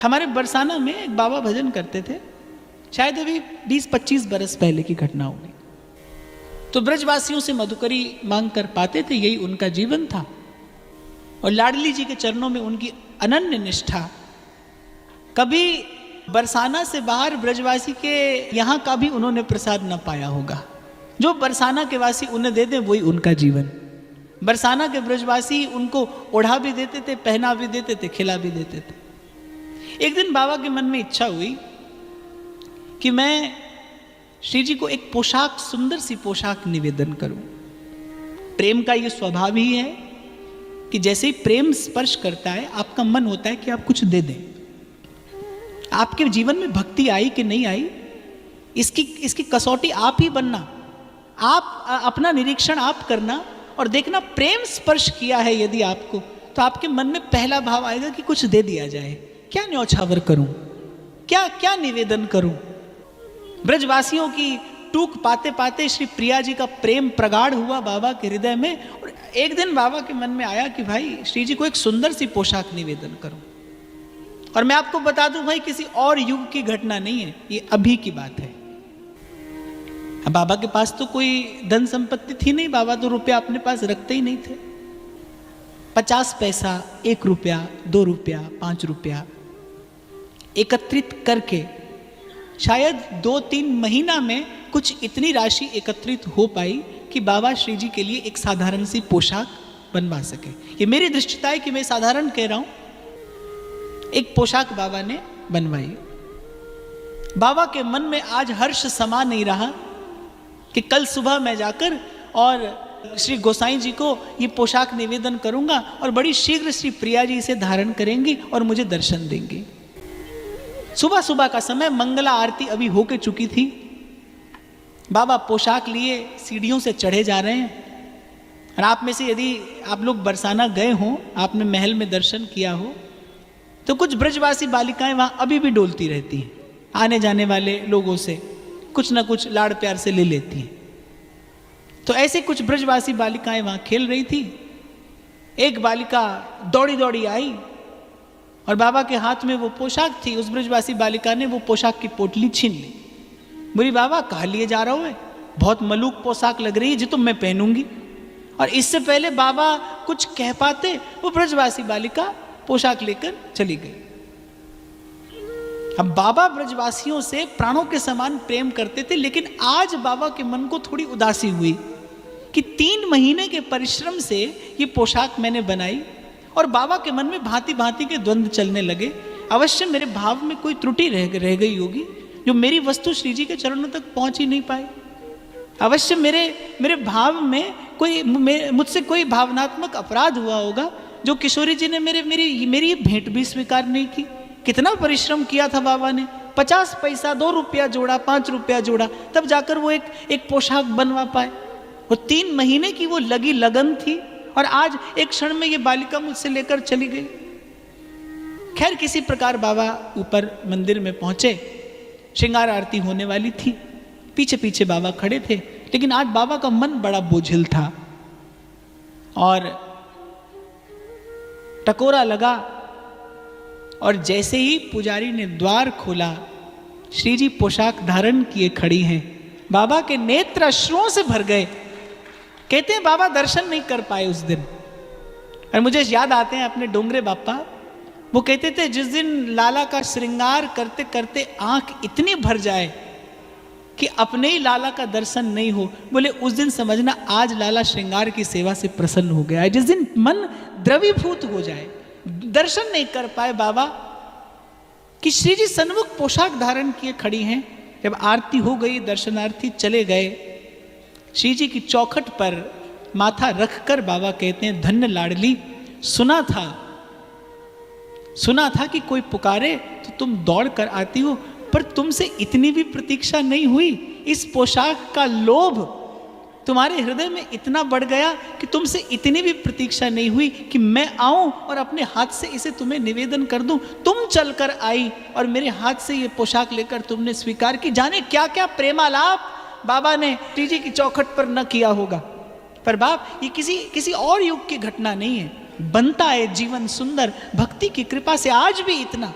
हमारे बरसाना में एक बाबा भजन करते थे, शायद अभी 20-25 बरस पहले की घटना होगी। तो ब्रजवासियों से मधुकरी मांग कर पाते थे, यही उनका जीवन था। और लाडली जी के चरणों में उनकी अनन्य निष्ठा। कभी बरसाना से बाहर ब्रजवासी के यहाँ का भी उन्होंने प्रसाद न पाया होगा। जो बरसाना के वासी उन्हें दे दें वही उनका जीवन। बरसाना के ब्रजवासी उनको ओढ़ा भी देते थे, पहना भी देते थे, खिला भी देते थे। एक दिन बाबा के मन में इच्छा हुई कि मैं श्री जी को एक पोशाक, सुंदर सी पोशाक निवेदन करूं। प्रेम का ये स्वभाव ही है कि जैसे ही प्रेम स्पर्श करता है आपका मन होता है कि आप कुछ दे दें। आपके जीवन में भक्ति आई कि नहीं आई, इसकी कसौटी आप ही बनना। आप अपना निरीक्षण आप करना और देखना, प्रेम स्पर्श किया है यदि आपको, तो आपके मन में पहला भाव आएगा कि कुछ दे दिया जाए। क्या न्यौछावर करूं, क्या क्या निवेदन करूं। ब्रजवासियों की टूक पाते पाते श्री प्रिया जी का प्रेम प्रगाढ़ हुआ बाबा के हृदय में। और एक दिन बाबा के मन में आया कि भाई श्री जी को एक सुंदर सी पोशाक निवेदन करूं। और मैं आपको बता दूं भाई, किसी और युग की घटना नहीं है, ये अभी की बात है। अब बाबा के पास तो कोई धन संपत्ति थी नहीं, बाबा तो रुपया अपने पास रखते ही नहीं थे। 50 पैसा, 1 रुपया, 2 रुपया, 5 रुपया एकत्रित करके शायद 2-3 महीना में कुछ इतनी राशि एकत्रित हो पाई कि बाबा श्री जी के लिए एक साधारण सी पोशाक बनवा सके। ये मेरी दृष्टिता है कि मैं साधारण कह रहा हूं। एक पोशाक बाबा ने बनवाई। बाबा के मन में आज हर्ष समा नहीं रहा कि कल सुबह मैं जाकर और श्री गोसाई जी को ये पोशाक निवेदन करूंगा और बड़ी शीघ्र श्री प्रिया जी इसे धारण करेंगी और मुझे दर्शन देंगी। सुबह सुबह का समय, मंगला आरती अभी होके चुकी थी। बाबा पोशाक लिए सीढ़ियों से चढ़े जा रहे हैं। और आप में से यदि आप लोग बरसाना गए हों, आपने महल में दर्शन किया हो, तो कुछ ब्रजवासी बालिकाएं वहां अभी भी डोलती रहती हैं। आने जाने वाले लोगों से कुछ ना कुछ लाड़ प्यार से ले लेती हैं। तो ऐसे कुछ ब्रजवासी बालिकाएं वहां खेल रही थी। एक बालिका दौड़ी दौड़ी आई और बाबा के हाथ में वो पोशाक थी। उस ब्रजवासी बालिका ने वो पोशाक की पोटली छीन ली। बोली, बाबा कहाँ लिए जा रहे हो? बहुत मलूक पोशाक लग रही है जी, तो मैं पहनूंगी। और इससे पहले बाबा कुछ कह पाते, वो ब्रजवासी बालिका पोशाक लेकर चली गई। अब बाबा ब्रजवासियों से प्राणों के समान प्रेम करते थे, लेकिन आज बाबा के मन को थोड़ी उदासी हुई कि 3 महीने के परिश्रम से ये पोशाक मैंने बनाई और बाबा के मन में भांति भांति के द्वंद्व चलने लगे। अवश्य मेरे भाव में कोई त्रुटि रह गई होगी, जो मेरी वस्तु श्री जी के चरणों तक पहुंच ही नहीं पाई। अवश्य मेरे भाव में मुझसे कोई भावनात्मक अपराध हुआ होगा, जो किशोरी जी ने मेरी भेंट भी स्वीकार नहीं की। कितना परिश्रम किया था बाबा ने, 50 पैसा, 2 रुपया जोड़ा, 5 रुपया जोड़ा, तब जाकर वो एक पोशाक बनवा पाए। वो 3 महीने की वो लगी लगन थी और आज एक क्षण में ये बालिका मुझसे लेकर चली गई। खैर, किसी प्रकार बाबा ऊपर मंदिर में पहुंचे। श्रृंगार आरती होने वाली थी, पीछे पीछे बाबा खड़े थे। लेकिन आज बाबा का मन बड़ा बोझिल था और टकोरा लगा। और जैसे ही पुजारी ने द्वार खोला, श्री जी पोशाक धारण किए खड़ी हैं। बाबा के नेत्र अश्रुओं से भर गए। कहते हैं बाबा दर्शन नहीं कर पाए उस दिन। और मुझे याद आते हैं अपने डोंगरे बापा, वो कहते थे जिस दिन लाला का श्रृंगार करते करते आंख इतनी भर जाए कि अपने ही लाला का दर्शन नहीं हो, बोले उस दिन समझना आज लाला श्रृंगार की सेवा से प्रसन्न हो गया है। जिस दिन मन द्रवीभूत हो जाए, दर्शन नहीं कर पाए बाबा कि श्री जी सन्मुख पोशाक धारण किए खड़ी हैं। जब आरती हो गई, दर्शनार्थी चले गए, श्री जी की चौखट पर माथा रखकर बाबा कहते हैं, धन्य लाडली, सुना था कि कोई पुकारे तो तुम दौड़ कर आती हो, पर तुमसे इतनी भी प्रतीक्षा नहीं हुई। इस पोशाक का लोभ तुम्हारे हृदय में इतना बढ़ गया कि तुमसे इतनी भी प्रतीक्षा नहीं हुई कि मैं आऊं और अपने हाथ से इसे तुम्हें निवेदन कर दूं। तुम चलकर आई और मेरे हाथ से ये पोशाक लेकर तुमने स्वीकार की। जाने क्या क्या प्रेमालाप बाबा ने श्री जी की चौखट पर न किया होगा। पर बाप, ये किसी और युग की घटना नहीं है। बनता है जीवन सुंदर, भक्ति की कृपा से आज भी इतना